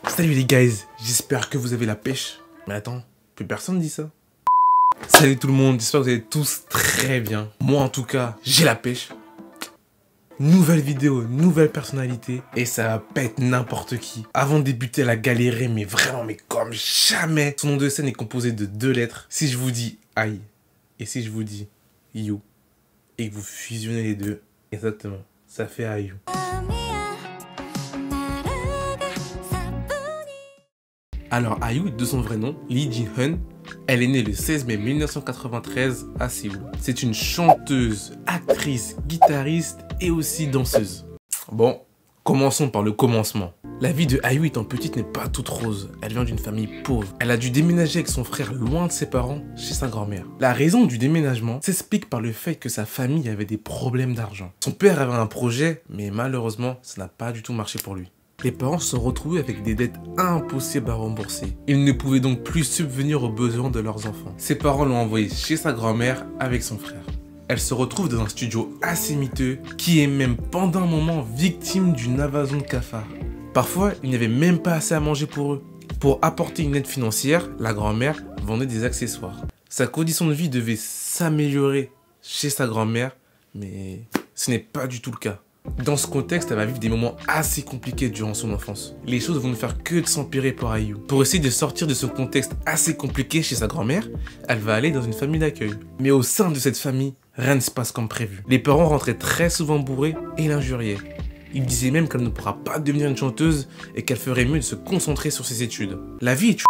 Salut les guys, j'espère que vous avez la pêche. Mais attends, plus personne dit ça. Salut tout le monde, j'espère que vous allez tous très bien. Moi en tout cas, j'ai la pêche. Nouvelle vidéo, nouvelle personnalité. Et ça va pas être n'importe qui. Avant de débuter, elle a galéré, mais vraiment, mais comme jamais. Son nom de scène est composé de 2 lettres. Si je vous dis aïe, et si je vous dis you, et que vous fusionnez les deux, exactement, ça fait aïe. Alors IU, de son vrai nom, Lee Ji-hun, elle est née le 16 mai 1993 à Séoul. C'est une chanteuse, actrice, guitariste et aussi danseuse. Bon, commençons par le commencement. La vie de IU étant petite n'est pas toute rose. Elle vient d'une famille pauvre. Elle a dû déménager avec son frère loin de ses parents, chez sa grand-mère. La raison du déménagement s'explique par le fait que sa famille avait des problèmes d'argent. Son père avait un projet, mais malheureusement, ça n'a pas du tout marché pour lui. Les parents se sont retrouvés avec des dettes impossibles à rembourser. Ils ne pouvaient donc plus subvenir aux besoins de leurs enfants. Ses parents l'ont envoyée chez sa grand-mère avec son frère. Elle se retrouve dans un studio assez miteux, qui est même pendant un moment victime d'une invasion de cafards. Parfois, il n'y avait même pas assez à manger pour eux. Pour apporter une aide financière, la grand-mère vendait des accessoires. Sa condition de vie devait s'améliorer chez sa grand-mère, mais ce n'est pas du tout le cas. Dans ce contexte, elle va vivre des moments assez compliqués durant son enfance. Les choses vont ne faire que de s'empirer pour IU. Pour essayer de sortir de ce contexte assez compliqué chez sa grand-mère, elle va aller dans une famille d'accueil. Mais au sein de cette famille, rien ne se passe comme prévu. Les parents rentraient très souvent bourrés et l'injuriaient. Ils disaient même qu'elle ne pourra pas devenir une chanteuse et qu'elle ferait mieux de se concentrer sur ses études. La vie est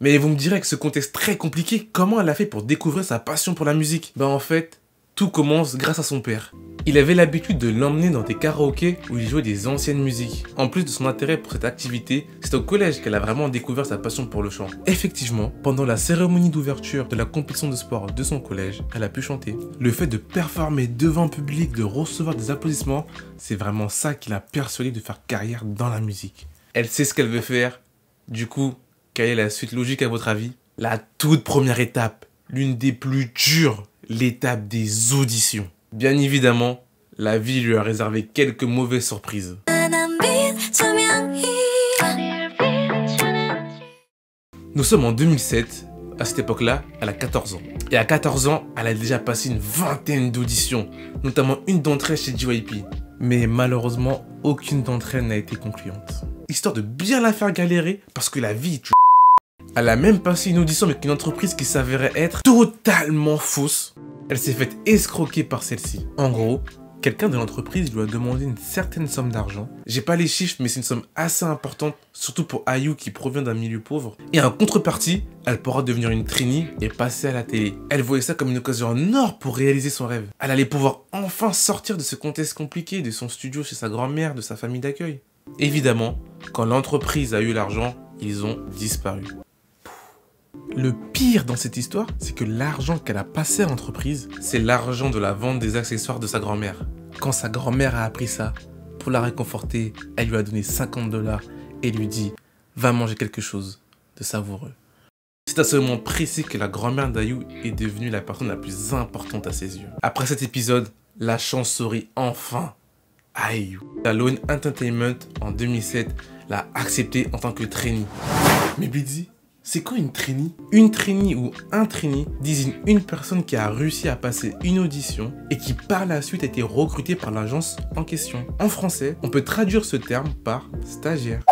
Mais vous me direz que ce contexte très compliqué, comment elle a fait pour découvrir sa passion pour la musique? En fait, tout commence grâce à son père. Il avait l'habitude de l'emmener dans des karaokés où il jouait des anciennes musiques. En plus de son intérêt pour cette activité, c'est au collège qu'elle a vraiment découvert sa passion pour le chant. Effectivement, pendant la cérémonie d'ouverture de la compétition de sport de son collège, elle a pu chanter. Le fait de performer devant un public, de recevoir des applaudissements, c'est vraiment ça qui l'a persuadée de faire carrière dans la musique. Elle sait ce qu'elle veut faire. Du coup, quelle est la suite logique à votre avis? La toute première étape, l'une des plus dures, l'étape des auditions. Bien évidemment, la vie lui a réservé quelques mauvaises surprises. Nous sommes en 2007, à cette époque-là, elle a 14 ans. Et à 14 ans, elle a déjà passé une vingtaine d'auditions, notamment une d'entre elles chez JYP. Mais malheureusement, aucune d'entre elles n'a été concluante. Histoire de bien la faire galérer, parce que la vie, elle a même passé une audition avec une entreprise qui s'avérait être totalement fausse. Elle s'est faite escroquer par celle-ci. En gros, quelqu'un de l'entreprise lui a demandé une certaine somme d'argent. J'ai pas les chiffres, mais c'est une somme assez importante, surtout pour IU qui provient d'un milieu pauvre. Et en contrepartie, elle pourra devenir une trainee et passer à la télé. Elle voyait ça comme une occasion en or pour réaliser son rêve. Elle allait pouvoir enfin sortir de ce contexte compliqué, de son studio chez sa grand-mère, de sa famille d'accueil. Évidemment, quand l'entreprise a eu l'argent, ils ont disparu. Le pire dans cette histoire, c'est que l'argent qu'elle a passé à l'entreprise, c'est l'argent de la vente des accessoires de sa grand-mère. Quand sa grand-mère a appris ça, pour la réconforter, elle lui a donné 50 $ et lui dit « Va manger quelque chose de savoureux ». C'est à ce moment précis que la grand-mère d'IU est devenue la personne la plus importante à ses yeux. Après cet épisode, la chance sourit enfin à IU. La Lone Entertainment, en 2007, l'a acceptée en tant que trainee. Mais Blitzy, c'est quoi une trainee? Une trainee ou un trainee désigne une personne qui a réussi à passer une audition et qui par la suite a été recrutée par l'agence en question. En français, on peut traduire ce terme par stagiaire.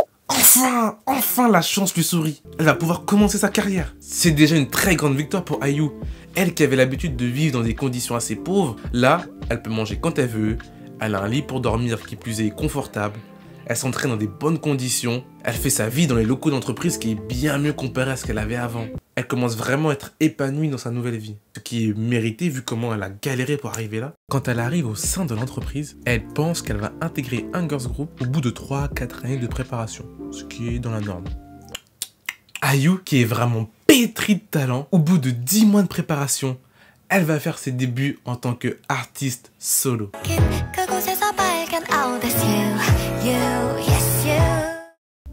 Enfin la chance lui sourit. Elle va pouvoir commencer sa carrière. C'est déjà une très grande victoire pour IU. Elle qui avait l'habitude de vivre dans des conditions assez pauvres, là, elle peut manger quand elle veut, elle a un lit pour dormir qui plus est confortable. Elle s'entraîne dans des bonnes conditions. Elle fait sa vie dans les locaux d'entreprise qui est bien mieux comparé à ce qu'elle avait avant. Elle commence vraiment à être épanouie dans sa nouvelle vie. Ce qui est mérité vu comment elle a galéré pour arriver là. Quand elle arrive au sein de l'entreprise, elle pense qu'elle va intégrer un girls group au bout de 3 à 4 années de préparation. Ce qui est dans la norme. IU, qui est vraiment pétrie de talent, au bout de 10 mois de préparation, elle va faire ses débuts en tant qu'artiste solo.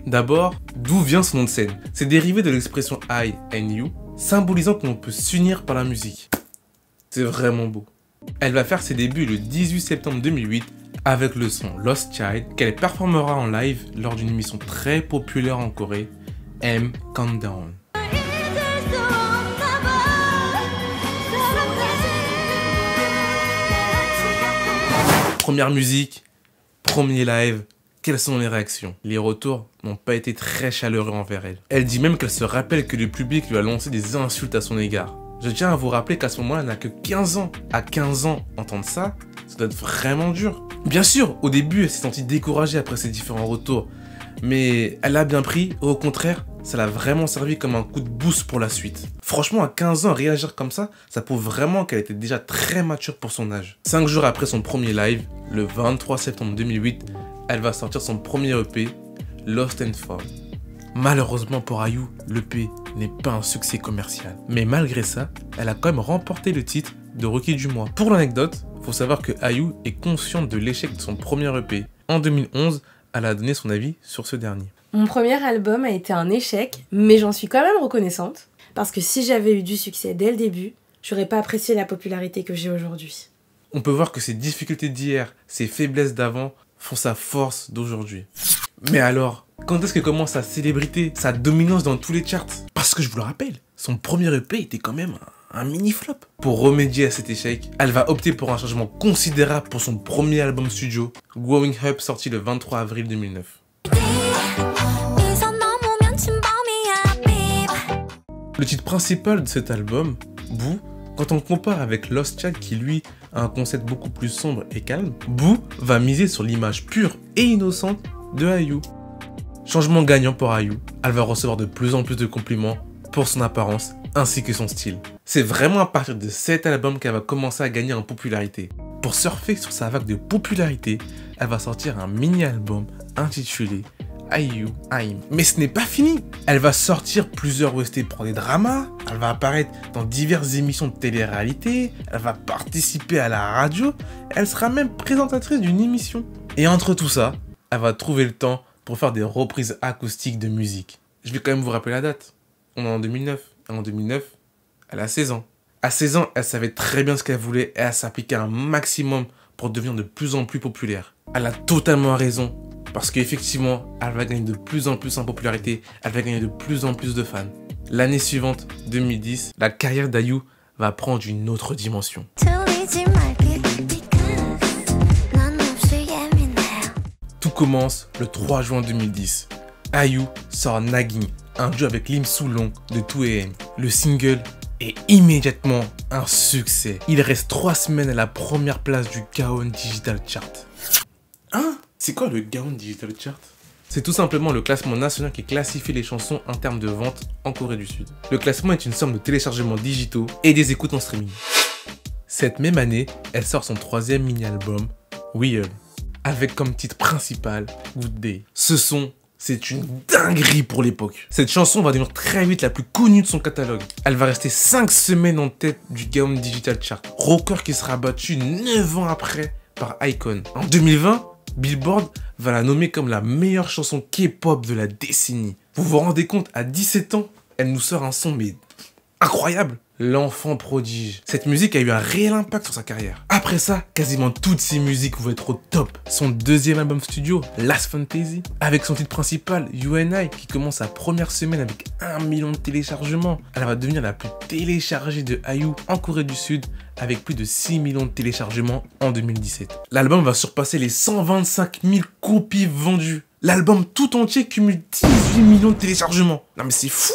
D'abord, d'où vient son nom de scène? C'est dérivé de l'expression I and you, symbolisant que l'on peut s'unir par la musique. C'est vraiment beau. Elle va faire ses débuts le 18 septembre 2008 avec le son Lost Child qu'elle performera en live lors d'une émission très populaire en Corée, M Countdown. Première musique, premier live, quelles sont les réactions? Les retours n'ont pas été très chaleureux envers elle. Elle dit même qu'elle se rappelle que le public lui a lancé des insultes à son égard. Je tiens à vous rappeler qu'à ce moment-là, elle n'a que 15 ans. À 15 ans, entendre ça doit être vraiment dur. Bien sûr, au début, elle s'est sentie découragée après ces différents retours. Mais elle a bien pris, au contraire, ça l'a vraiment servi comme un coup de boost pour la suite. Franchement, à 15 ans, réagir comme ça prouve vraiment qu'elle était déjà très mature pour son âge. 5 jours après son premier live, le 23 septembre 2008, elle va sortir son premier EP, Lost and Found. Malheureusement pour IU, l'EP n'est pas un succès commercial. Mais malgré ça, elle a quand même remporté le titre de Rookie du mois. Pour l'anecdote, il faut savoir que IU est consciente de l'échec de son premier EP. En 2011, elle a donné son avis sur ce dernier. Mon premier album a été un échec, mais j'en suis quand même reconnaissante. Parce que si j'avais eu du succès dès le début, j'aurais pas apprécié la popularité que j'ai aujourd'hui. On peut voir que ses difficultés d'hier, ses faiblesses d'avant, font sa force d'aujourd'hui. Mais alors, quand est-ce que commence sa célébrité, sa dominance dans tous les charts? Parce que je vous le rappelle, son premier EP était quand même un mini flop. Pour remédier à cet échec, elle va opter pour un changement considérable pour son premier album studio, Growing Up, sorti le 23 avril 2009. Le titre principal de cet album, Boo, quand on le compare avec Lost Child qui lui a un concept beaucoup plus sombre et calme, Boo va miser sur l'image pure et innocente de IU. Changement gagnant pour IU, elle va recevoir de plus en plus de compliments pour son apparence ainsi que son style. C'est vraiment à partir de cet album qu'elle va commencer à gagner en popularité. Pour surfer sur sa vague de popularité, elle va sortir un mini-album intitulé IU I'm. Mais ce n'est pas fini. Elle va sortir plusieurs OST pour des dramas, elle va apparaître dans diverses émissions de télé-réalité, elle va participer à la radio, elle sera même présentatrice d'une émission. Et entre tout ça, elle va trouver le temps pour faire des reprises acoustiques de musique. Je vais quand même vous rappeler la date. On est en 2009. Et en 2009, elle a 16 ans. À 16 ans, elle savait très bien ce qu'elle voulait et elle s'appliquait un maximum pour devenir de plus en plus populaire. Elle a totalement raison. Parce qu'effectivement, elle va gagner de plus en plus en popularité, elle va gagner de plus en plus de fans. L'année suivante, 2010, la carrière d'IU va prendre une autre dimension. Tout commence le 3 juin 2010. IU sort Nagging, un duo avec Lim Soo-long de 2AM. Le single est immédiatement un succès. Il reste 3 semaines à la première place du Gaon Digital Chart. Hein? C'est quoi le Gaon Digital Chart? C'est tout simplement le classement national qui classifie les chansons en termes de vente en Corée du Sud. Le classement est une somme de téléchargements digitaux et des écoutes en streaming. Cette même année, elle sort son 3e mini-album, Weird, avec comme titre principal Good Day. Ce son, c'est une dinguerie pour l'époque. Cette chanson va devenir très vite la plus connue de son catalogue. Elle va rester 5 semaines en tête du Gaon Digital Chart, record qui sera battu 9 ans après par iKON. En 2020, Billboard va la nommer comme la meilleure chanson K-pop de la décennie. Vous vous rendez compte, à 17 ans, elle nous sort un son mais incroyable. L'enfant prodige. Cette musique a eu un réel impact sur sa carrière. Après ça, quasiment toutes ses musiques vont être au top. Son 2e album studio, Last Fantasy, avec son titre principal, You and I, qui commence sa première semaine avec 1 million de téléchargements. Elle va devenir la plus téléchargée de IU en Corée du Sud, avec plus de 6 millions de téléchargements en 2017. L'album va surpasser les 125 000 copies vendues. L'album tout entier cumule 18 millions de téléchargements. Non mais c'est fou!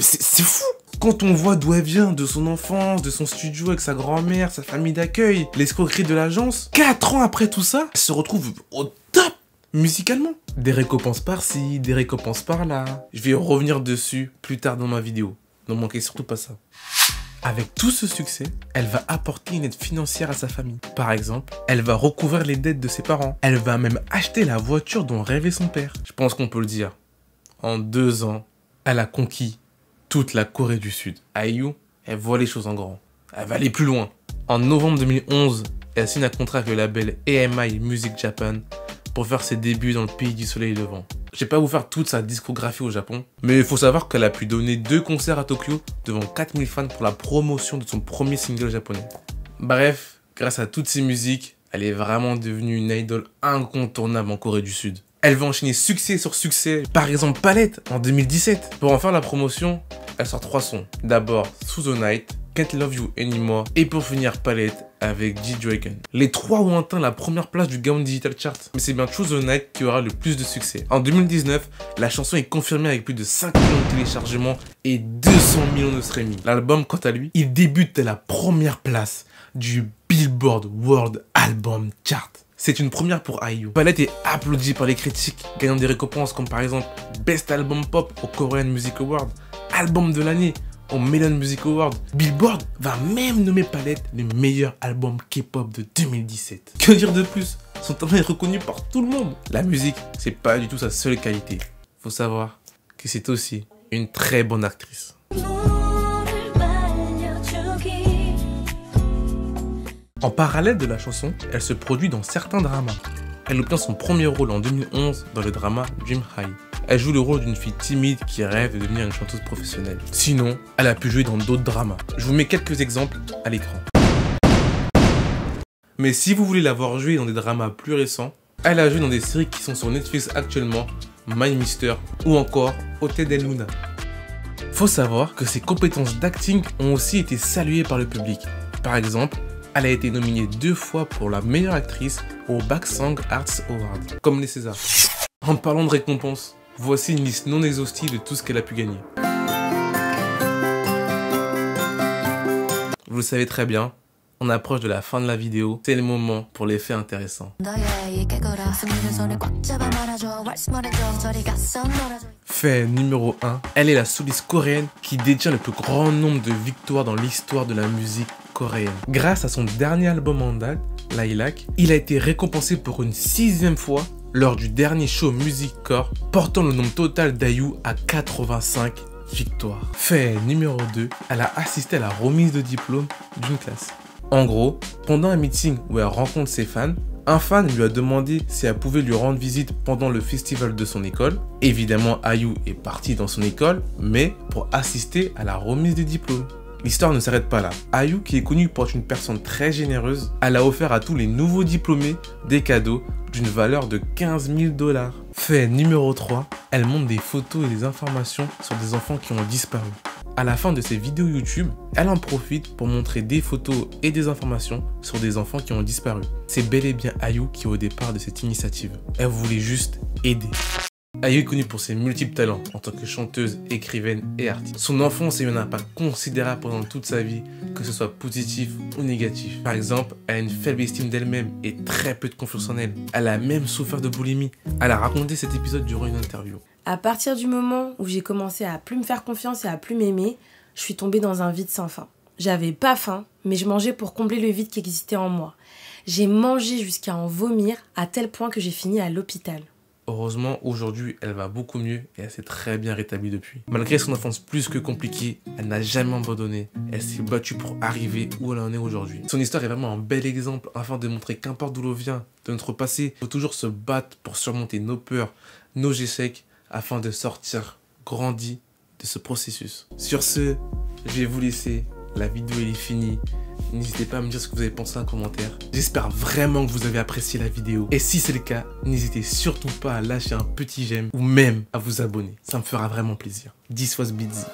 C'est fou! Quand on voit d'où elle vient, de son enfance, de son studio avec sa grand-mère, sa famille d'accueil, l'escroquerie de l'agence, 4 ans après tout ça, elle se retrouve au top musicalement. Des récompenses par-ci, des récompenses par-là. Je vais revenir dessus plus tard dans ma vidéo. Ne manquez surtout pas ça. Avec tout ce succès, elle va apporter une aide financière à sa famille. Par exemple, elle va recouvrir les dettes de ses parents. Elle va même acheter la voiture dont rêvait son père. Je pense qu'on peut le dire. En 2 ans, elle a conquis toute la Corée du Sud. IU, elle voit les choses en grand. Elle va aller plus loin. En novembre 2011, elle signe un contrat avec le label AMI Music Japan pour faire ses débuts dans le pays du soleil levant. Je vais pas vous faire toute sa discographie au Japon, mais il faut savoir qu'elle a pu donner 2 concerts à Tokyo devant 4000 fans pour la promotion de son premier single japonais. Bref, grâce à toutes ces musiques, Elle est vraiment devenue une idole incontournable en Corée du Sud. Elle va enchaîner succès sur succès. Par exemple, Palette en 2017. Pour en faire la promotion, elle sort 3 sons. D'abord, Through the Night, Can't Love You Anymore et pour finir Palette avec G-Dragon. Les 3 ont atteint la première place du Gaon Digital Chart, mais c'est bien Through the Night qui aura le plus de succès. En 2019, la chanson est confirmée avec plus de 5 millions de téléchargements et 200 millions de streaming. L'album, quant à lui, il débute à la première place du Billboard World Album Chart. C'est une première pour IU. Palette est applaudie par les critiques, gagnant des récompenses comme par exemple Best Album Pop au Korean Music Award, Album de l'année au Melon Music Award. Billboard va même nommer Palette le meilleur album K-pop de 2017. Que dire de plus? Son talent est reconnu par tout le monde. La musique, c'est pas du tout sa seule qualité. Faut savoir que c'est aussi une très bonne actrice. En parallèle de la chanson, elle se produit dans certains dramas. Elle obtient son premier rôle en 2011 dans le drama Dream High. Elle joue le rôle d'une fille timide qui rêve de devenir une chanteuse professionnelle. Sinon, elle a pu jouer dans d'autres dramas. Je vous mets quelques exemples à l'écran. Mais si vous voulez la voir jouer dans des dramas plus récents, elle a joué dans des séries qui sont sur Netflix actuellement, My Mister ou encore Hotel del Luna. Faut savoir que ses compétences d'acting ont aussi été saluées par le public. Par exemple, elle a été nominée 2 fois pour la meilleure actrice au Baksang Arts Award, comme les Césars. En parlant de récompenses, voici une liste non exhaustive de tout ce qu'elle a pu gagner. Vous le savez très bien, on approche de la fin de la vidéo, c'est le moment pour les faits intéressants. Fait numéro 1, elle est la soliste coréenne qui détient le plus grand nombre de victoires dans l'histoire de la musique coréenne. Grâce à son dernier album en date, Lilac, il a été récompensé pour une 6e fois lors du dernier show Music Core, portant le nombre total d'IU à 85 victoires. Fait numéro 2, elle a assisté à la remise de diplôme d'une classe. En gros, pendant un meeting où elle rencontre ses fans, un fan lui a demandé si elle pouvait lui rendre visite pendant le festival de son école. Évidemment, IU est partie dans son école, mais pour assister à la remise des diplômes. L'histoire ne s'arrête pas là. IU, qui est connue pour être une personne très généreuse, elle a offert à tous les nouveaux diplômés des cadeaux d'une valeur de 15 000 $. Fait numéro 3, elle montre des photos et des informations sur des enfants qui ont disparu. À la fin de ses vidéos YouTube, elle en profite pour montrer des photos et des informations sur des enfants qui ont disparu. C'est bel et bien IU qui est au départ de cette initiative. Elle voulait juste aider. IU est connue pour ses multiples talents en tant que chanteuse, écrivaine et artiste. Son enfance a eu un impact considérable pendant toute sa vie, que ce soit positif ou négatif. Par exemple, elle a une faible estime d'elle-même et très peu de confiance en elle. Elle a même souffert de boulimie. Elle a raconté cet épisode durant une interview. À partir du moment où j'ai commencé à plus me faire confiance et à plus m'aimer, je suis tombée dans un vide sans fin. J'avais pas faim, mais je mangeais pour combler le vide qui existait en moi. J'ai mangé jusqu'à en vomir, à tel point que j'ai fini à l'hôpital. Heureusement, aujourd'hui, elle va beaucoup mieux et elle s'est très bien rétablie depuis. Malgré son enfance plus que compliquée, elle n'a jamais abandonné. Elle s'est battue pour arriver où elle en est aujourd'hui. Son histoire est vraiment un bel exemple afin de montrer qu'importe d'où l'on vient, de notre passé, il faut toujours se battre pour surmonter nos peurs, nos échecs, afin de sortir grandi de ce processus. Sur ce, je vais vous laisser. La vidéo elle est finie. N'hésitez pas à me dire ce que vous avez pensé en commentaire. J'espère vraiment que vous avez apprécié la vidéo. Et si c'est le cas, n'hésitez surtout pas à lâcher un petit j'aime ou même à vous abonner. Ça me fera vraiment plaisir. This was Bizzy.